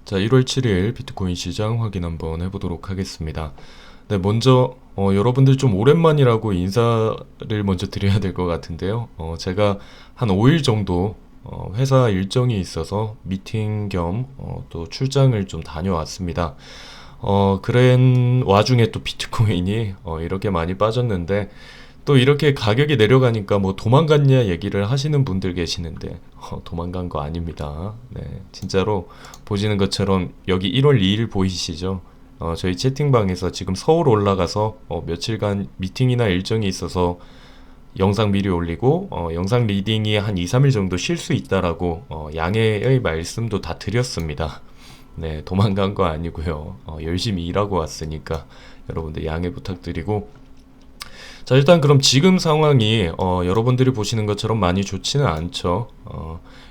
자, 1월 7일 비트코인 시장 확인 한번 해보도록 하겠습니다. 네, 먼저 여러분들 좀 오랜만이라고 인사를 먼저 드려야 될 것 같은데요. 제가 한 5일 정도 회사 일정이 있어서 미팅 겸 또 출장을 좀 다녀왔습니다. 그런 와중에 또 비트코인이 이렇게 많이 빠졌는데 또 이렇게 가격이 내려가니까 뭐 도망갔냐 얘기를 하시는 분들 계시는데 도망간 거 아닙니다. 네, 진짜로 보시는 것처럼 여기 1월 2일 보이시죠? 저희 채팅방에서 지금 서울 올라가서 며칠간 미팅이나 일정이 있어서 영상 미리 올리고 영상 리딩이 한 2, 3일 정도 쉴 수 있다라고 양해의 말씀도 다 드렸습니다. 네, 도망간 거 아니고요. 열심히 일하고 왔으니까 여러분들 양해 부탁드리고, 자, 일단 그럼 지금 상황이 여러분들이 보시는 것처럼 많이 좋지는 않죠.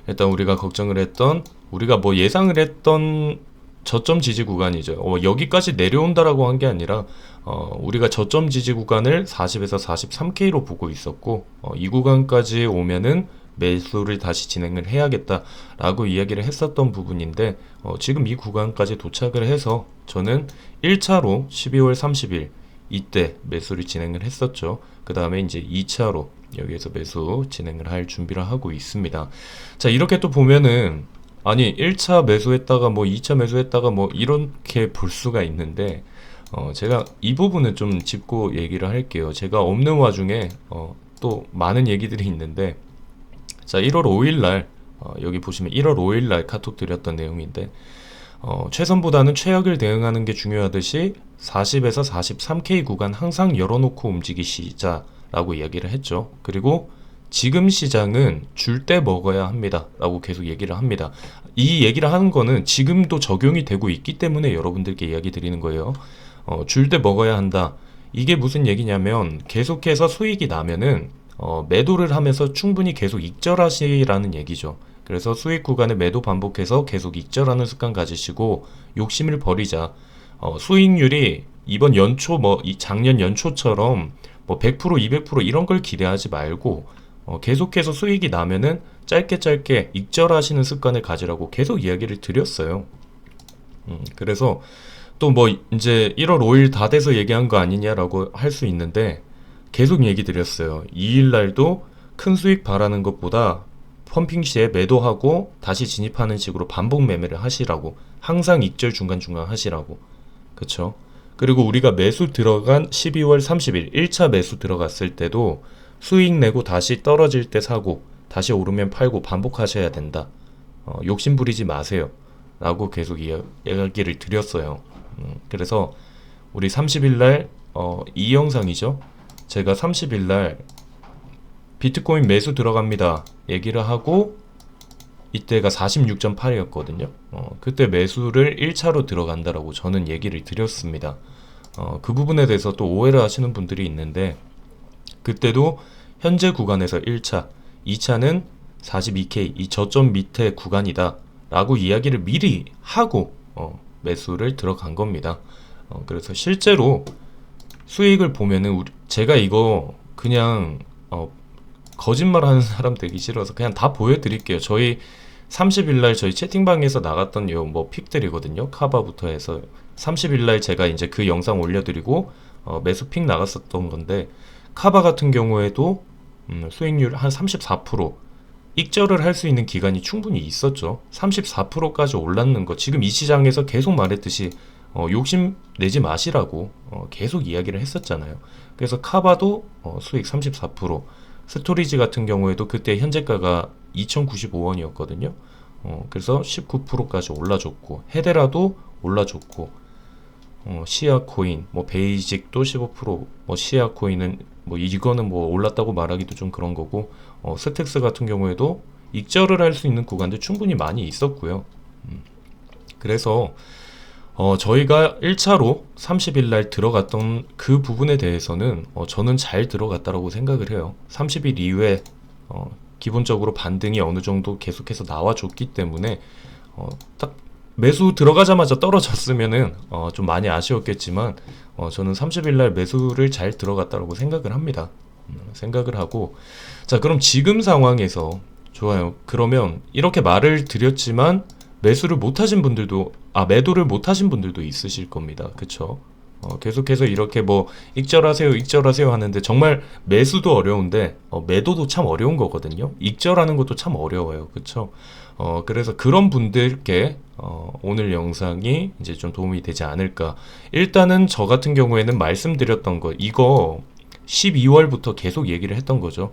일단 우리가 걱정을 했던, 우리가 뭐 예상을 했던 저점 지지 구간이죠. 여기까지 내려온다라고 한 게 아니라 우리가 저점 지지 구간을 40에서 43K로 보고 있었고, 이 구간까지 오면은 매수를 다시 진행을 해야겠다라고 이야기를 했었던 부분인데, 지금 이 구간까지 도착을 해서 저는 1차로 12월 30일 이때 매수를 진행을 했었죠. 그 다음에 이제 2차로 여기에서 매수 진행을 할 준비를 하고 있습니다. 자, 이렇게 또 보면은 아니 1차 매수했다가 뭐 2차 매수했다가 뭐 이렇게 볼 수가 있는데, 제가 이 부분은 좀 짚고 얘기를 할게요. 제가 없는 와중에 또 많은 얘기들이 있는데, 자, 1월 5일날 여기 보시면 1월 5일날 카톡 드렸던 내용인데, 최선보다는 최악을 대응하는 게 중요하듯이 40에서 43K 구간 항상 열어놓고 움직이시자라고 이야기를 했죠. 그리고 지금 시장은 줄 때 먹어야 합니다 라고 계속 얘기를 합니다. 이 얘기를 하는 거는 지금도 적용이 되고 있기 때문에 여러분들께 이야기 드리는 거예요. 줄 때 먹어야 한다. 이게 무슨 얘기냐면 계속해서 수익이 나면은 매도를 하면서 충분히 계속 익절하시라는 얘기죠. 그래서 수익 구간에 매도 반복해서 계속 익절하는 습관 가지시고 욕심을 버리자. 수익률이 이번 연초 이 작년 연초처럼 뭐 100%, 200% 이런 걸 기대하지 말고 계속해서 수익이 나면은 짧게 익절하시는 습관을 가지라고 계속 이야기를 드렸어요. 그래서 또 뭐 이제 1월 5일 다 돼서 얘기한 거 아니냐라고 할 수 있는데, 계속 얘기 드렸어요. 2일 날도 큰 수익 바라는 것보다 펌핑 시에 매도하고 다시 진입하는 식으로 반복 매매를 하시라고, 항상 익절 중간중간 하시라고. 그쵸? 그리고 우리가 매수 들어간 12월 30일 1차 매수 들어갔을 때도 수익 내고 다시 떨어질 때 사고 다시 오르면 팔고 반복하셔야 된다. 욕심 부리지 마세요 라고 계속 이야기를 드렸어요. 그래서 우리 30일날 이 영상이죠. 제가 30일날 비트코인 매수 들어갑니다 얘기를 하고, 이때가 46.8이었거든요. 그때 매수를 1차로 들어간다라고 저는 얘기를 드렸습니다. 그 부분에 대해서 또 오해를 하시는 분들이 있는데, 그때도 현재 구간에서 1차, 2차는 42K 이 저점 밑에 구간이다 라고 이야기를 미리 하고 매수를 들어간 겁니다. 그래서 실제로 수익을 보면은 제가 이거 그냥 거짓말하는 사람 되기 싫어서 그냥 다 보여드릴게요. 저희 30일날 저희 채팅방에서 나갔던 요 뭐 픽들이거든요. 카바부터 해서 30일날 제가 이제 그 영상 올려드리고 매수 픽 나갔었던 건데, 카바 같은 경우에도 수익률 한 34%, 익절을 할 수 있는 기간이 충분히 있었죠. 34%까지 올랐는 거, 지금 이 시장에서 계속 말했듯이 욕심 내지 마시라고 계속 이야기를 했었잖아요. 그래서 카바도 수익 34%, 스토리지 같은 경우에도 그때 현재가가 2,095원이었거든요. 그래서 19%까지 올라줬고, 헤데라도 올라줬고, 시아코인, 뭐 베이직도 15%, 뭐 시아코인은 뭐 이거는 뭐 올랐다고 말하기도 좀 그런 거고, 스택스 같은 경우에도 익절을 할 수 있는 구간들 충분히 많이 있었고요. 그래서 저희가 1차로 30일 날 들어갔던 그 부분에 대해서는 저는 잘 들어갔다라고 생각을 해요. 30일 이후에 기본적으로 반등이 어느 정도 계속해서 나와줬기 때문에 딱 매수 들어가자마자 떨어졌으면은 좀 많이 아쉬웠겠지만 저는 30일 날 매수를 잘 들어갔다라고 생각을 합니다. 생각을 하고, 자, 그럼 지금 상황에서 좋아요. 그러면 이렇게 말을 드렸지만 매수를 못하신 분들도, 매도를 못하신 분들도 있으실 겁니다. 그쵸? 계속해서 이렇게 뭐 익절하세요, 익절하세요 하는데 정말 매수도 어려운데 매도도 참 어려운 거거든요. 익절하는 것도 참 어려워요. 그쵸? 그래서 그런 분들께 오늘 영상이 이제 좀 도움이 되지 않을까. 일단은 저 같은 경우에는 말씀드렸던 거, 이거 12월부터 계속 얘기를 했던 거죠.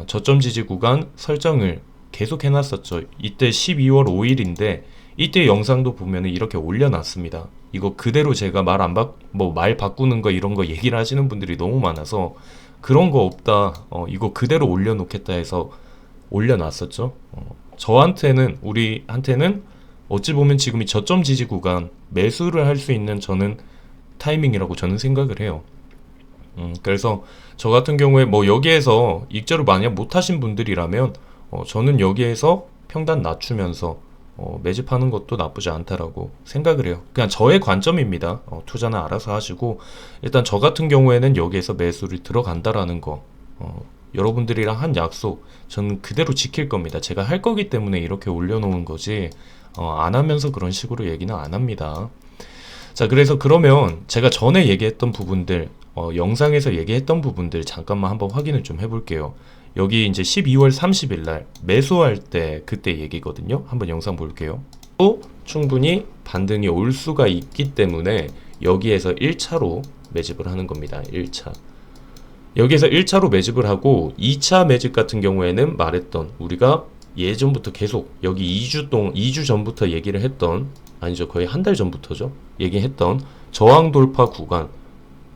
저점 지지 구간 설정을 계속 해놨었죠. 이때 12월 5일인데 이때 영상도 보면은 이렇게 올려놨습니다. 이거 그대로 제가 말 바꾸는 거 이런 거 얘기를 하시는 분들이 너무 많아서 그런 거 없다. 이거 그대로 올려놓겠다 해서 올려놨었죠. 우리한테는 어찌 보면 지금 이 저점 지지 구간 매수를 할 수 있는 저는 타이밍이라고 저는 생각을 해요. 그래서 저 같은 경우에 뭐 여기에서 익절을 만약 못하신 분들이라면 저는 여기에서 평단 낮추면서 매집하는 것도 나쁘지 않다라고 생각을 해요. 그냥 저의 관점입니다. 투자는 알아서 하시고 일단 저 같은 경우에는 여기에서 매수를 들어간다라는 거 여러분들이랑 한 약속 저는 그대로 지킬 겁니다. 제가 할 거기 때문에 이렇게 올려놓은 거지 안 하면서 그런 식으로 얘기는 안 합니다. 자, 그래서 그러면 제가 전에 얘기했던 부분들 영상에서 얘기했던 부분들 잠깐만 한번 확인을 좀 해볼게요. 여기 이제 12월 30일 날 매수할 때 그때 얘기거든요. 한번 영상 볼게요. 또 충분히 반등이 올 수가 있기 때문에 여기에서 1차로 매집을 하는 겁니다. 1차. 여기에서 1차로 매집을 하고 2차 매집 같은 경우에는 말했던 우리가 예전부터 계속 여기 2주 전부터 얘기를 했던 아니죠. 거의 한 달 전부터죠. 얘기했던 저항 돌파 구간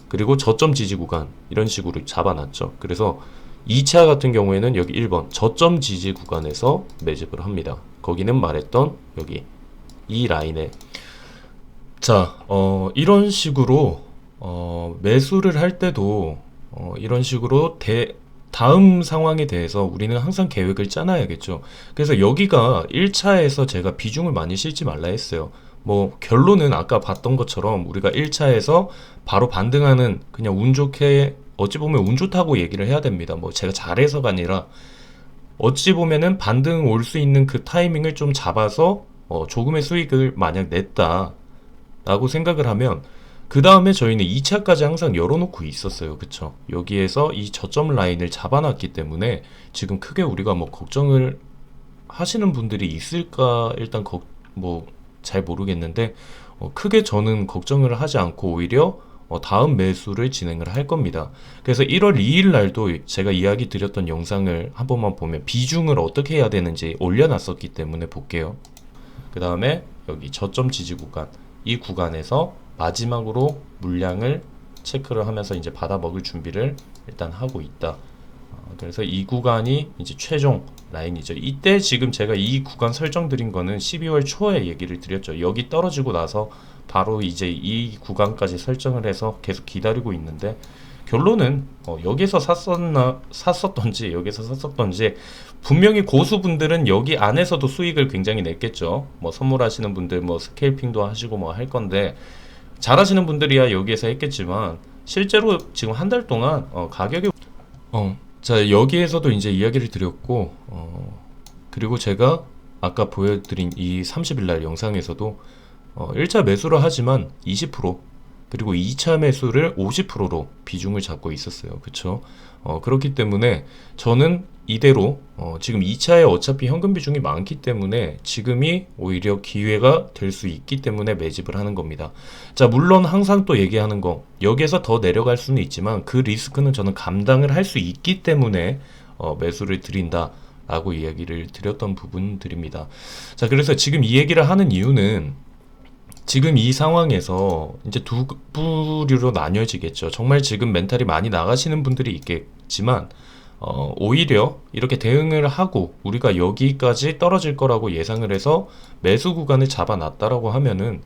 그리고 저점 지지 구간 이런 식으로 잡아놨죠. 그래서 2차 같은 경우에는 여기 1번 저점 지지 구간에서 매집을 합니다. 거기는 말했던 여기 이 라인에 자 이런 식으로 매수를 할 때도 이런 식으로 다음 상황에 대해서 우리는 항상 계획을 짜놔야겠죠. 그래서 여기가 1차에서 제가 비중을 많이 실지 말라 했어요. 뭐 결론은 아까 봤던 것처럼 우리가 1차에서 바로 반등하는 그냥 운 좋게 어찌 보면 운 좋다고 얘기를 해야 됩니다. 뭐 제가 잘해서가 아니라 어찌 보면은 반등 올 수 있는 그 타이밍을 좀 잡아서 조금의 수익을 만약 냈다라고 생각을 하면 그 다음에 저희는 2차까지 항상 열어놓고 있었어요. 그쵸? 여기에서 이 저점 라인을 잡아놨기 때문에 지금 크게 우리가 뭐 걱정을 하시는 분들이 있을까 일단 잘 모르겠는데 크게 저는 걱정을 하지 않고 오히려 다음 매수를 진행을 할 겁니다. 그래서 1월 2일 날도 제가 이야기 드렸던 영상을 한 번만 보면 비중을 어떻게 해야 되는지 올려놨었기 때문에 볼게요. 그 다음에 여기 저점 지지 구간 이 구간에서 마지막으로 물량을 체크를 하면서 이제 받아 먹을 준비를 일단 하고 있다. 그래서 이 구간이 이제 최종 라인이죠. 이때 지금 제가 이 구간 설정드린 거는 12월 초에 얘기를 드렸죠. 여기 떨어지고 나서 바로 이제 이 구간까지 설정을 해서 계속 기다리고 있는데 결론은 여기서 샀었던지 여기서 샀었던지 분명히 고수분들은 여기 안에서도 수익을 굉장히 냈겠죠. 뭐 선물하시는 분들 뭐 스케일핑도 하시고 뭐 할 건데 잘하시는 분들이야 여기에서 했겠지만 실제로 지금 한 달 동안 가격이 자 여기에서도 이제 이야기를 드렸고 그리고 제가 아까 보여드린 이 30일 날 영상에서도 1차 매수를 하지만 20% 그리고 2차 매수를 50%로 비중을 잡고 있었어요. 그쵸? 그렇기 때문에 저는 이대로 지금 2차에 어차피 현금 비중이 많기 때문에 지금이 오히려 기회가 될 수 있기 때문에 매집을 하는 겁니다. 자, 물론 항상 또 얘기하는 거 여기에서 더 내려갈 수는 있지만 그 리스크는 저는 감당을 할 수 있기 때문에 매수를 드린다 라고 이야기를 드렸던 부분들입니다. 자, 그래서 지금 이 얘기를 하는 이유는 지금 이 상황에서 이제 두 부류로 나뉘어지겠죠. 정말 지금 멘탈이 많이 나가시는 분들이 있겠지만 오히려 이렇게 대응을 하고 우리가 여기까지 떨어질 거라고 예상을 해서 매수 구간을 잡아놨다라고 하면은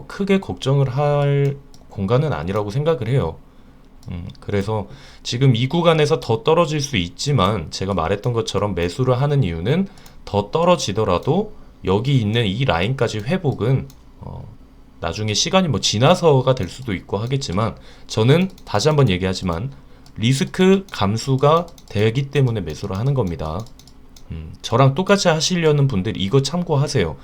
크게 걱정을 할 공간은 아니라고 생각을 해요. 그래서 지금 이 구간에서 더 떨어질 수 있지만 제가 말했던 것처럼 매수를 하는 이유는 더 떨어지더라도 여기 있는 이 라인까지 회복은 나중에 시간이 뭐 지나서가 될 수도 있고 하겠지만 저는 다시 한번 얘기하지만 리스크 감수가 되기 때문에 매수를 하는 겁니다. 저랑 똑같이 하시려는 분들 이거 참고하세요.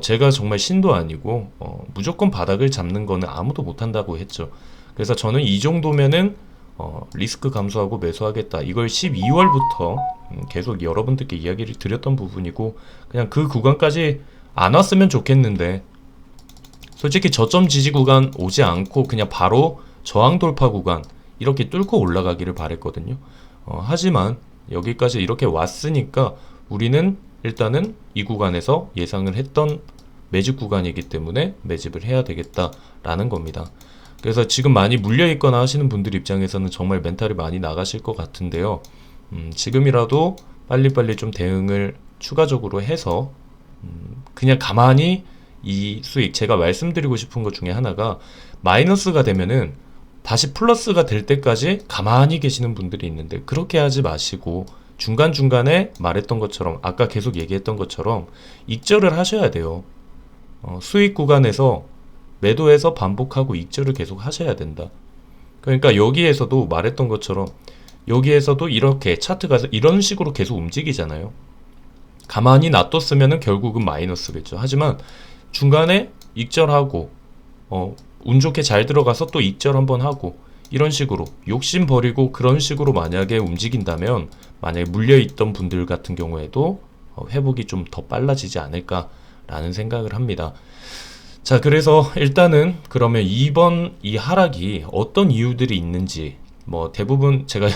제가 정말 신도 아니고 무조건 바닥을 잡는 거는 아무도 못한다고 했죠. 그래서 저는 이 정도면은 리스크 감소하고 매수하겠다. 이걸 12월부터 계속 여러분들께 이야기를 드렸던 부분이고, 그냥 그 구간까지 안 왔으면 좋겠는데, 솔직히 저점 지지 구간 오지 않고 그냥 바로 저항 돌파 구간 이렇게 뚫고 올라가기를 바랬거든요. 하지만 여기까지 이렇게 왔으니까 우리는 일단은 이 구간에서 예상을 했던 매집 구간이기 때문에 매집을 해야 되겠다라는 겁니다. 그래서 지금 많이 물려있거나 하시는 분들 입장에서는 정말 멘탈이 많이 나가실 것 같은데요. 지금이라도 빨리빨리 좀 대응을 추가적으로 해서 그냥 가만히 이 수익, 제가 말씀드리고 싶은 것 중에 하나가, 마이너스가 되면은 다시 플러스가 될 때까지 가만히 계시는 분들이 있는데, 그렇게 하지 마시고 중간중간에 말했던 것처럼, 아까 계속 얘기했던 것처럼 익절을 하셔야 돼요. 수익 구간에서 매도해서 반복하고 익절을 계속 하셔야 된다. 그러니까 여기에서도 말했던 것처럼, 여기에서도 이렇게 차트가 이런 식으로 계속 움직이잖아요. 가만히 놔뒀으면 결국은 마이너스겠죠. 하지만 중간에 익절하고 운 좋게 잘 들어가서 또 익절 한번 하고, 이런 식으로 욕심 버리고 그런 식으로 만약에 움직인다면, 만약에 물려있던 분들 같은 경우에도 회복이 좀 더 빨라지지 않을까라는 생각을 합니다. 자, 그래서 일단은 그러면 이번 이 하락이 어떤 이유들이 있는지, 뭐 대부분 제가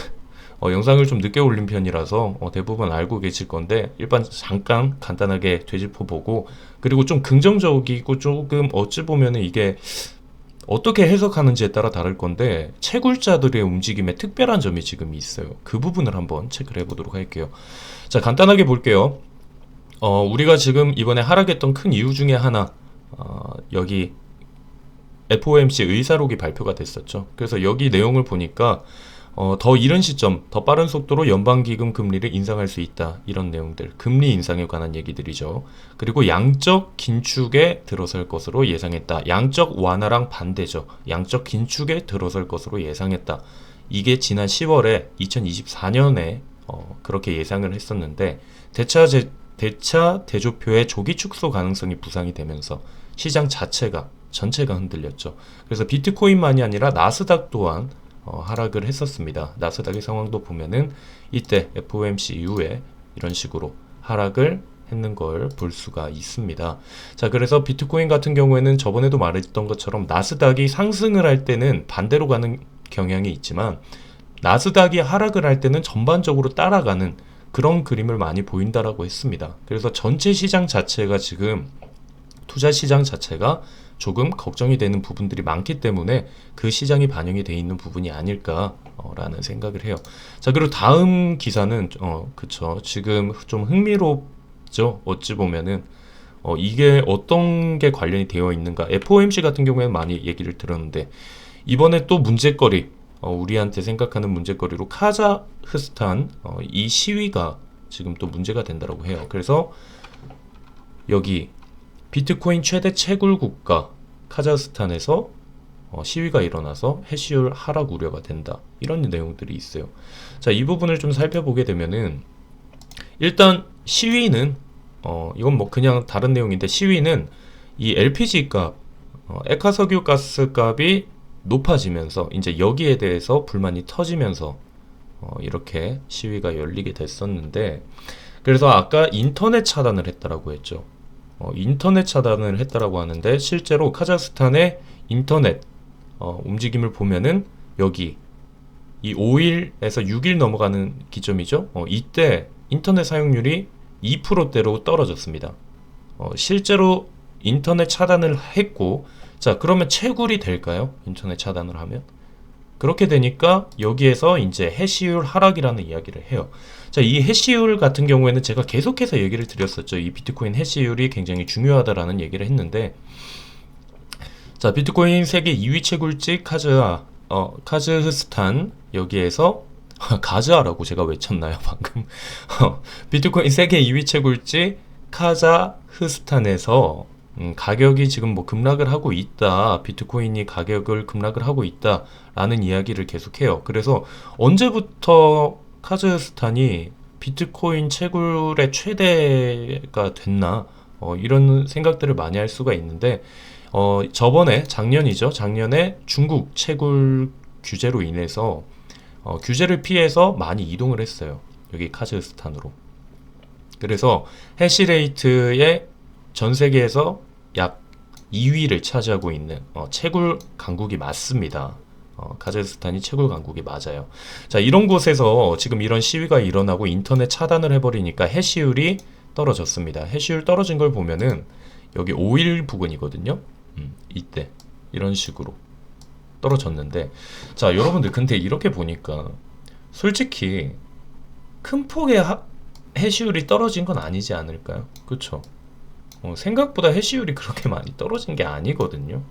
영상을 좀 늦게 올린 편이라서 대부분 알고 계실 건데, 일단 잠깐 간단하게 되짚어보고, 그리고 좀 긍정적이고 조금 어찌 보면은 이게 어떻게 해석하는지에 따라 다를 건데, 채굴자들의 움직임에 특별한 점이 지금 있어요. 그 부분을 한번 체크를 해보도록 할게요. 자, 간단하게 볼게요. 우리가 지금 이번에 하락했던 큰 이유 중에 하나, 여기 FOMC 의사록이 발표가 됐었죠. 그래서 여기 내용을 보니까 더 이른 시점, 더 빠른 속도로 연방기금 금리를 인상할 수 있다. 이런 내용들, 금리 인상에 관한 얘기들이죠. 그리고 양적 긴축에 들어설 것으로 예상했다. 양적 완화랑 반대죠. 양적 긴축에 들어설 것으로 예상했다. 이게 지난 10월에 2024년에 그렇게 예상을 했었는데, 대차 대조표의 조기 축소 가능성이 부상이 되면서 시장 자체가 전체가 흔들렸죠. 그래서 비트코인만이 아니라 나스닥 또한 하락을 했었습니다. 나스닥의 상황도 보면은 이때 FOMC 이후에 이런 식으로 하락을 했는 걸 볼 수가 있습니다. 자, 그래서 비트코인 같은 경우에는 저번에도 말했던 것처럼 나스닥이 상승을 할 때는 반대로 가는 경향이 있지만, 나스닥이 하락을 할 때는 전반적으로 따라가는 그런 그림을 많이 보인다라고 했습니다. 그래서 전체 시장 자체가 지금, 투자 시장 자체가 조금 걱정이 되는 부분들이 많기 때문에 그 시장이 반영이 되어 있는 부분이 아닐까라는 생각을 해요. 자, 그리고 다음 기사는 그쵸, 지금 좀 흥미롭죠. 어찌 보면은 이게 어떤 게 관련이 되어 있는가. FOMC 같은 경우에는 많이 얘기를 들었는데, 이번에 또 문제거리, 우리한테 생각하는 문제거리로 카자흐스탄 이 시위가 지금 또 문제가 된다고 해요. 그래서 여기 비트코인 최대 채굴 국가 카자흐스탄에서 시위가 일어나서 해시율 하락 우려가 된다. 이런 내용들이 있어요. 자, 이 부분을 좀 살펴보게 되면은, 일단 시위는 이건 뭐 그냥 다른 내용인데, 시위는 이 LPG 값, 액화석유 가스 값이 높아지면서 이제 여기에 대해서 불만이 터지면서 이렇게 시위가 열리게 됐었는데, 그래서 아까 인터넷 차단을 했다라고 했죠. 인터넷 차단을 했다라고 하는데, 실제로 카자흐스탄의 인터넷 움직임을 보면은 여기 이 5일에서 6일 넘어가는 기점이죠. 이때 인터넷 사용률이 2%대로 떨어졌습니다. 실제로 인터넷 차단을 했고, 자, 그러면 채굴이 될까요? 인터넷 차단을 하면? 그렇게 되니까 여기에서 이제 해시율 하락이라는 이야기를 해요. 자, 이 해시율 같은 경우에는 제가 계속해서 얘기를 드렸었죠. 이 비트코인 해시율이 굉장히 중요하다라는 얘기를 했는데, 자, 비트코인 세계 2위 채굴지 카즈흐스탄, 여기에서 가즈아라고 제가 외쳤나요 방금? 비트코인 세계 2위 채굴지 카자흐스탄에서 가격이 지금 뭐 급락을 하고 있다, 비트코인이 가격을 급락을 하고 있다 라는 이야기를 계속해요. 그래서 언제부터 카자흐스탄이 비트코인 채굴의 최대가 됐나, 이런 생각들을 많이 할 수가 있는데 작년이죠. 작년에 중국 채굴 규제로 인해서 규제를 피해서 많이 이동을 했어요. 여기 카자흐스탄으로. 그래서 해시레이트의 전 세계에서 약 2위를 차지하고 있는 채굴 강국이 맞습니다. 카자흐스탄이 채굴 강국이 맞아요. 자, 이런 곳에서 지금 이런 시위가 일어나고 인터넷 차단을 해버리니까 해시율이 떨어졌습니다. 해시율 떨어진 걸 보면은 여기 5일 부근이거든요. 이때 이런 식으로 떨어졌는데, 자, 여러분들 근데 이렇게 보니까 솔직히 큰 폭의 해시율이 떨어진 건 아니지 않을까요? 그쵸? 생각보다 해시율이 그렇게 많이 떨어진 게 아니거든요.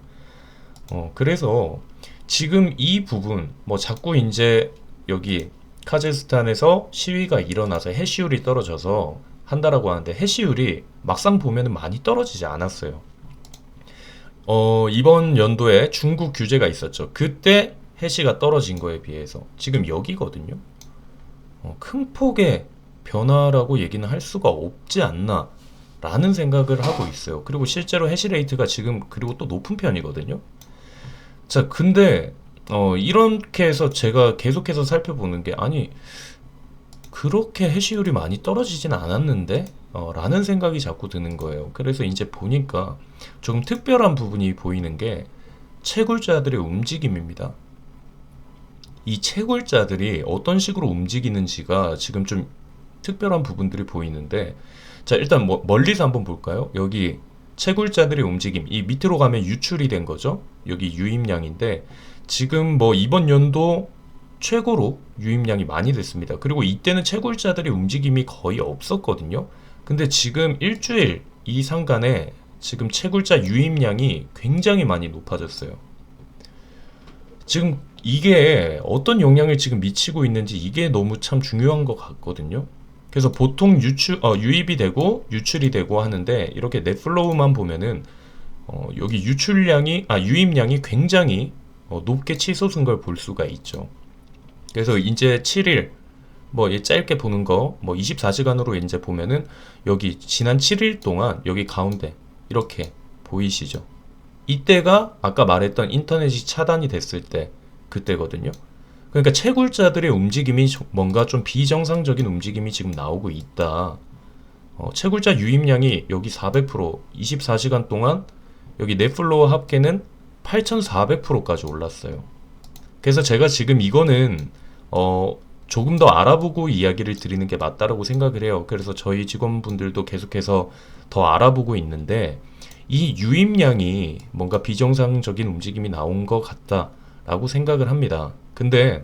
그래서 지금 이 부분 자꾸 이제 여기 카자흐스탄에서 시위가 일어나서 해시율이 떨어져서 한다라고 하는데, 해시율이 막상 보면은 많이 떨어지지 않았어요. 이번 연도에 중국 규제가 있었죠. 그때 해시가 떨어진 거에 비해서 지금 여기거든요. 큰 폭의 변화라고 얘기는 할 수가 없지 않나 라는 생각을 하고 있어요. 그리고 실제로 해시레이트가 지금 그리고 또 높은 편이거든요. 자, 근데 이렇게 해서 제가 계속해서 살펴보는 게, 아니 그렇게 해시율이 많이 떨어지진 않았는데 라는 생각이 자꾸 드는 거예요. 그래서 이제 보니까 조금 특별한 부분이 보이는 게 채굴자들의 움직임입니다. 이 채굴자들이 어떤 식으로 움직이는지가 지금 좀 특별한 부분들이 보이는데, 자, 일단 멀리서 한번 볼까요? 여기 채굴자들의 움직임, 이 밑으로 가면 유출이 된 거죠. 여기 유입량인데 지금 이번 연도 최고로 유입량이 많이 됐습니다. 그리고 이때는 채굴자들의 움직임이 거의 없었거든요. 근데 지금 일주일 이 상간에 지금 채굴자 유입량이 굉장히 많이 높아졌어요. 지금 이게 어떤 영향을 지금 미치고 있는지, 이게 너무 참 중요한 것 같거든요. 그래서 보통 유입이 되고 유출이 되고 하는데, 이렇게 넷플로우만 보면은 여기 유입량이 굉장히 높게 치솟은 걸 볼 수가 있죠. 그래서 이제 7일 짧게 보는 거 24시간으로 이제 보면은 여기 지난 7일 동안 여기 가운데 이렇게 보이시죠? 이때가 아까 말했던 인터넷이 차단이 됐을 때 그때거든요. 그러니까 채굴자들의 움직임이 뭔가 좀 비정상적인 움직임이 지금 나오고 있다. 채굴자 유입량이 여기 400%, 24시간 동안 여기 넷플로어 합계는 8,400%까지 올랐어요. 그래서 제가 지금 이거는 조금 더 알아보고 이야기를 드리는 게 맞다라고 생각을 해요. 그래서 저희 직원분들도 계속해서 더 알아보고 있는데, 이 유입량이 뭔가 비정상적인 움직임이 나온 것 같다라고 생각을 합니다. 근데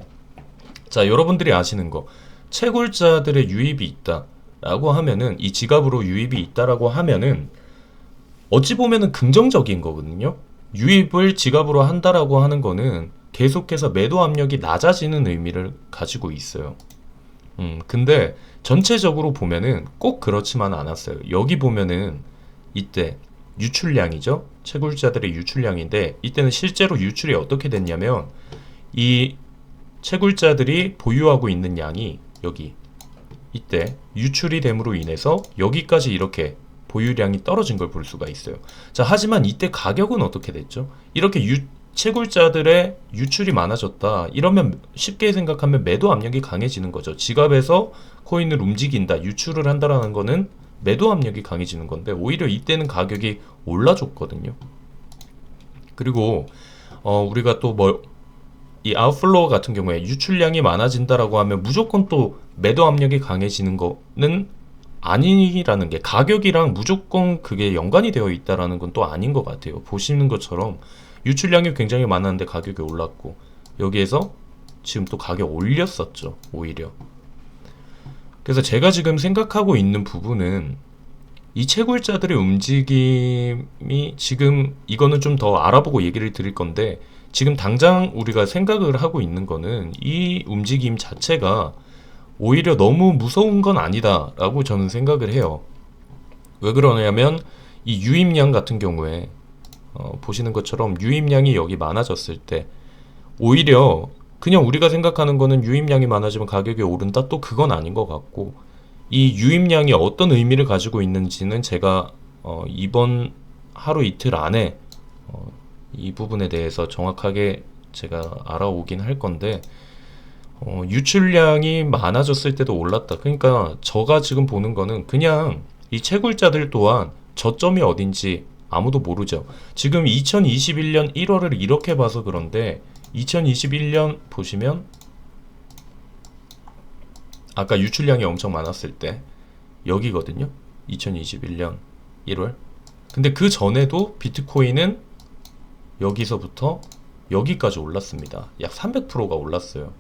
자, 여러분들이 아시는 거, 채굴자들의 유입이 있다라고 하면은, 이 지갑으로 유입이 있다라고 하면은 어찌 보면은 긍정적인 거거든요. 유입을 지갑으로 한다라고 하는 거는 계속해서 매도 압력이 낮아지는 의미를 가지고 있어요. 근데 전체적으로 보면은 꼭 그렇지만 않았어요. 여기 보면은 이때 유출량이죠. 채굴자들의 유출량인데, 이때는 실제로 유출이 어떻게 됐냐면, 이 채굴자들이 보유하고 있는 양이 여기 이때 유출이 됨으로 인해서 여기까지 이렇게 보유량이 떨어진 걸 볼 수가 있어요. 자, 하지만 이때 가격은 어떻게 됐죠? 이렇게 채굴자들의 유출이 많아졌다, 이러면 쉽게 생각하면 매도 압력이 강해지는 거죠. 지갑에서 코인을 움직인다, 유출을 한다라는 거는 매도 압력이 강해지는 건데, 오히려 이때는 가격이 올라줬거든요. 그리고 우리가 또 이 아웃플로어 같은 경우에 유출량이 많아진다라고 하면 무조건 또 매도 압력이 강해지는 거는 아니라는 게, 가격이랑 무조건 그게 연관이 되어 있다라는 건 또 아닌 것 같아요. 보시는 것처럼 유출량이 굉장히 많았는데 가격이 올랐고, 여기에서 지금 또 가격 올렸었죠, 오히려. 그래서 제가 지금 생각하고 있는 부분은, 이 채굴자들의 움직임이 지금, 이거는 좀 더 알아보고 얘기를 드릴 건데, 지금 당장 우리가 생각을 하고 있는 거는 이 움직임 자체가 오히려 너무 무서운 건 아니다 라고 저는 생각을 해요. 왜 그러냐면, 이 유입량 같은 경우에 보시는 것처럼 유입량이 여기 많아졌을 때, 오히려 그냥 우리가 생각하는 거는 유입량이 많아지면 가격이 오른다, 또 그건 아닌 것 같고, 이 유입량이 어떤 의미를 가지고 있는지는 제가 이번 하루 이틀 안에 이 부분에 대해서 정확하게 제가 알아오긴 할 건데, 유출량이 많아졌을 때도 올랐다. 그러니까 제가 지금 보는 거는 그냥 이 채굴자들 또한 저점이 어딘지 아무도 모르죠. 지금 2021년 1월을 이렇게 봐서 그런데 2021년 보시면 아까 유출량이 엄청 많았을 때 여기거든요. 2021년 1월. 근데 그 전에도 비트코인은 여기서부터 여기까지 올랐습니다. 약 300%가 올랐어요.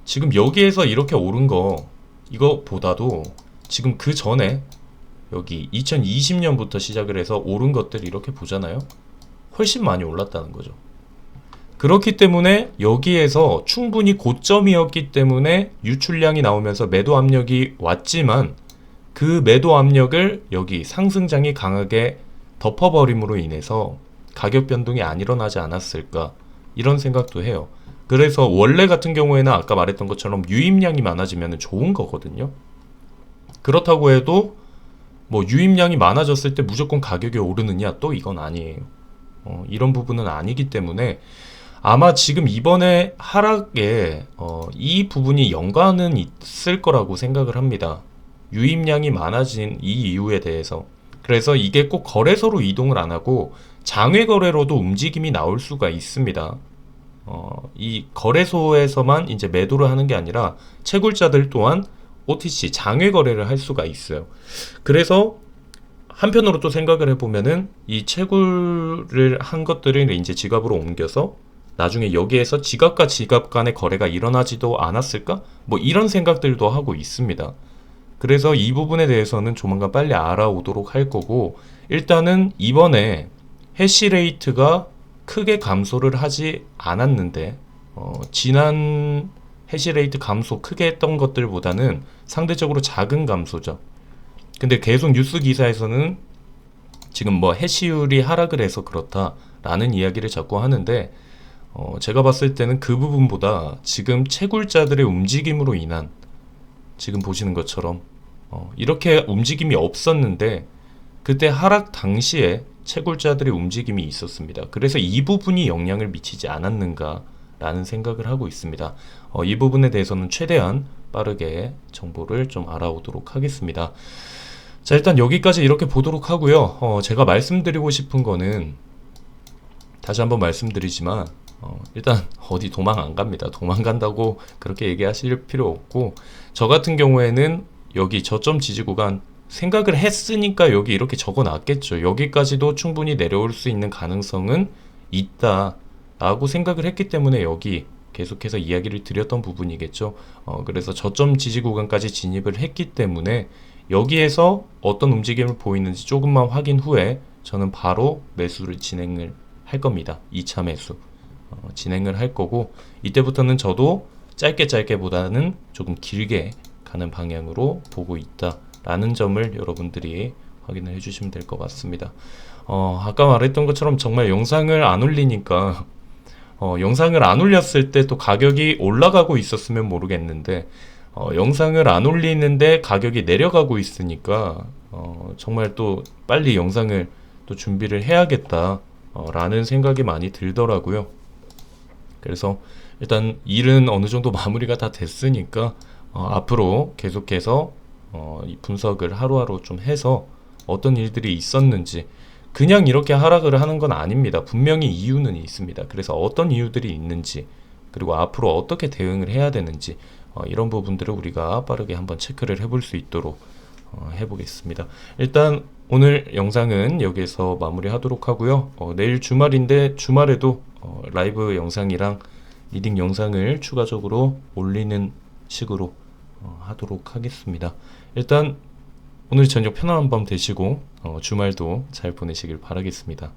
지금 여기에서 이렇게 오른 거 이거보다도 지금 그 전에 여기 2020년부터 시작을 해서 오른 것들 이렇게 보잖아요. 훨씬 많이 올랐다는 거죠. 그렇기 때문에 여기에서 충분히 고점이었기 때문에 유출량이 나오면서 매도 압력이 왔지만 그 매도 압력을 여기 상승장이 강하게 덮어버림으로 인해서 가격 변동이 안 일어나지 않았을까, 이런 생각도 해요. 그래서 원래 같은 경우에는 아까 말했던 것처럼 유입량이 많아지면 좋은 거거든요. 그렇다고 해도 뭐 유입량이 많아졌을 때 무조건 가격이 오르느냐, 또 이건 아니에요. 이런 부분은 아니기 때문에 아마 지금 이번에 하락에 이 부분이 연관은 있을 거라고 생각을 합니다. 유입량이 많아진 이 이유에 대해서. 그래서 이게 꼭 거래소로 이동을 안 하고 장외 거래로도 움직임이 나올 수가 있습니다. 이 거래소에서만 이제 매도를 하는 게 아니라 채굴자들 또한 OTC 장외 거래를 할 수가 있어요. 그래서 한편으로 또 생각을 해보면은 이 채굴을 한 것들을 이제 지갑으로 옮겨서 나중에 여기에서 지갑과 지갑 간의 거래가 일어나지도 않았을까? 뭐 이런 생각들도 하고 있습니다. 그래서 이 부분에 대해서는 조만간 빨리 알아오도록 할 거고, 일단은 이번에 해시레이트가 크게 감소를 하지 않았는데 지난 해시레이트 감소 크게 했던 것들보다는 상대적으로 작은 감소죠. 근데 계속 뉴스 기사에서는 지금 뭐 해시율이 하락을 해서 그렇다라는 이야기를 자꾸 하는데, 제가 봤을 때는 그 부분보다 지금 채굴자들의 움직임으로 인한, 지금 보시는 것처럼 이렇게 움직임이 없었는데 그때 하락 당시에 채굴자들의 움직임이 있었습니다. 그래서 이 부분이 영향을 미치지 않았는가라는 생각을 하고 있습니다. 이 부분에 대해서는 최대한 빠르게 정보를 좀 알아오도록 하겠습니다. 자, 일단 여기까지 이렇게 보도록 하고요. 제가 말씀드리고 싶은 거는 다시 한번 말씀드리지만 일단 어디 도망 안 갑니다. 도망간다고 그렇게 얘기하실 필요 없고, 저 같은 경우에는 여기 저점 지지 구간 생각을 했으니까 여기 이렇게 적어 놨겠죠. 여기까지도 충분히 내려올 수 있는 가능성은 있다 라고 생각을 했기 때문에 여기 계속해서 이야기를 드렸던 부분이겠죠. 그래서 저점 지지 구간까지 진입을 했기 때문에 여기에서 어떤 움직임을 보이는지 조금만 확인 후에 저는 바로 매수를 진행을 할 겁니다. 2차 매수 진행을 할 거고, 이때부터는 저도 짧게 보다는 조금 길게 가는 방향으로 보고 있다 라는 점을 여러분들이 확인을 해주시면 될 것 같습니다. 아까 말했던 것처럼 정말 영상을 안 올리니까 영상을 안 올렸을 때 또 가격이 올라가고 있었으면 모르겠는데 영상을 안 올리는데 가격이 내려가고 있으니까 정말 또 빨리 영상을 또 준비를 해야겠다 라는 생각이 많이 들더라고요. 그래서 일단 일은 어느 정도 마무리가 다 됐으니까 앞으로 계속해서 이 분석을 하루하루 좀 해서 어떤 일들이 있었는지, 그냥 이렇게 하락을 하는 건 아닙니다. 분명히 이유는 있습니다. 그래서 어떤 이유들이 있는지, 그리고 앞으로 어떻게 대응을 해야 되는지 이런 부분들을 우리가 빠르게 한번 체크를 해볼 수 있도록 해보겠습니다. 일단 오늘 영상은 여기서 마무리하도록 하고요. 내일 주말인데 주말에도 라이브 영상이랑 리딩 영상을 추가적으로 올리는 식으로 하도록 하겠습니다. 일단 오늘 저녁 편안한 밤 되시고 주말도 잘 보내시길 바라겠습니다.